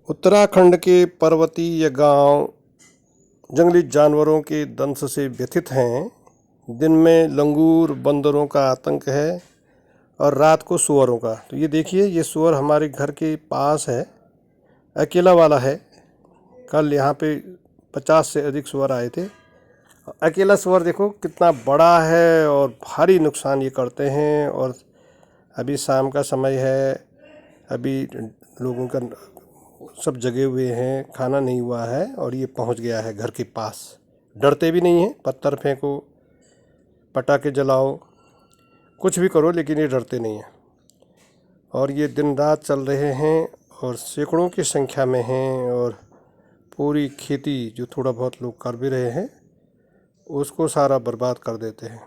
उत्तराखंड के पर्वतीय गांव जंगली जानवरों के दंश से व्यथित हैं। दिन में लंगूर बंदरों का आतंक है और रात को सुअरों का। तो ये देखिए, ये सुअर हमारे घर के पास है, अकेला वाला है। कल यहाँ पे 50 से अधिक सुअर आए थे। अकेला सुअर देखो कितना बड़ा है और भारी नुकसान ये करते हैं। और अभी शाम का समय है, अभी लोगों का सब जगे हुए हैं, खाना नहीं हुआ है और ये पहुंच गया है घर के पास। डरते भी नहीं हैं, पत्थर फेंको, पटाखे जलाओ, कुछ भी करो, लेकिन ये डरते नहीं हैं। और ये दिन रात चल रहे हैं और सैकड़ों की संख्या में हैं। और पूरी खेती जो थोड़ा बहुत लोग कर भी रहे हैं उसको सारा बर्बाद कर देते हैं।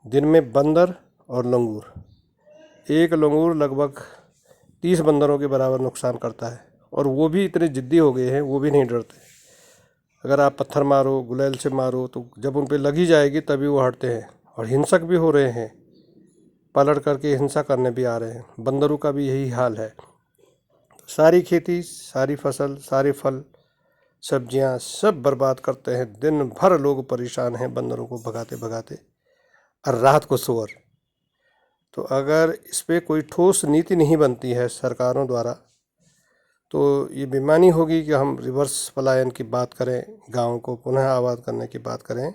दिन में बंदर और लंगूर, एक लंगूर लगभग 30 बंदरों के बराबर नुकसान करता है। और वो भी इतने ज़िद्दी हो गए हैं, वो भी नहीं डरते। अगर आप पत्थर मारो, गुलेल से मारो, तो जब उन पे लगी जाएगी तभी वो हटते हैं। और हिंसक भी हो रहे हैं, पलट करके हिंसा करने भी आ रहे हैं। बंदरों का भी यही हाल है। सारी खेती, सारी फसल, सारे फल सब्जियां सब बर्बाद करते हैं। दिन भर लोग परेशान हैं बंदरों को भगाते भगाते, और रात को सुअर। तो अगर इस पे कोई ठोस नीति नहीं बनती है सरकारों द्वारा, तो ये बेईमानी होगी कि हम रिवर्स पलायन की बात करें, गाँव को पुनः आबाद करने की बात करें।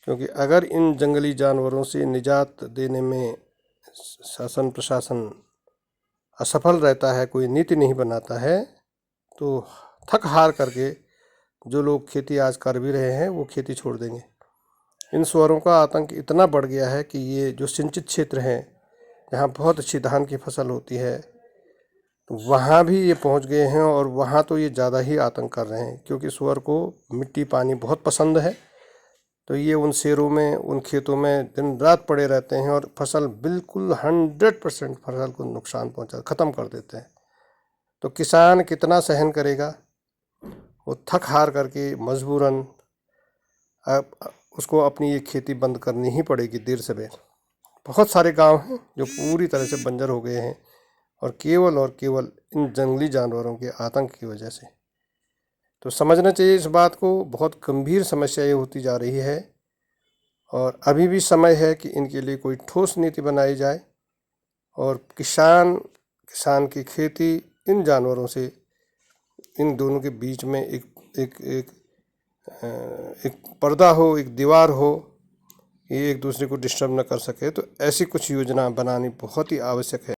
क्योंकि अगर इन जंगली जानवरों से निजात देने में शासन प्रशासन असफल रहता है, कोई नीति नहीं बनाता है, तो थक हार करके जो लोग खेती आज कर भी रहे हैं वो खेती छोड़ देंगे। इन सुअरों का आतंक इतना बढ़ गया है कि ये जो सिंचित क्षेत्र हैं, जहाँ बहुत अच्छी धान की फसल होती है, तो वहाँ भी ये पहुँच गए हैं। और वहाँ तो ये ज़्यादा ही आतंक कर रहे हैं, क्योंकि सुअर को मिट्टी पानी बहुत पसंद है। तो ये उन शेरों में, उन खेतों में दिन रात पड़े रहते हैं और फसल बिल्कुल 100% फसल को नुकसान पहुँचा, ख़त्म कर देते हैं। तो किसान कितना सहन करेगा? वो थक हार करके मजबूरन अब उसको अपनी ये खेती बंद करनी ही पड़ेगी देर सवेर। बहुत सारे गांव हैं जो पूरी तरह से बंजर हो गए हैं, और केवल इन जंगली जानवरों के आतंक की वजह से। तो समझना चाहिए इस बात को, बहुत गंभीर समस्या ये होती जा रही है। और अभी भी समय है कि इनके लिए कोई ठोस नीति बनाई जाए, और किसान की खेती इन जानवरों से, इन दोनों के बीच में एक पर्दा हो, एक दीवार हो, ये एक दूसरे को डिस्टर्ब न कर सके। तो ऐसी कुछ योजना बनानी बहुत ही आवश्यक है।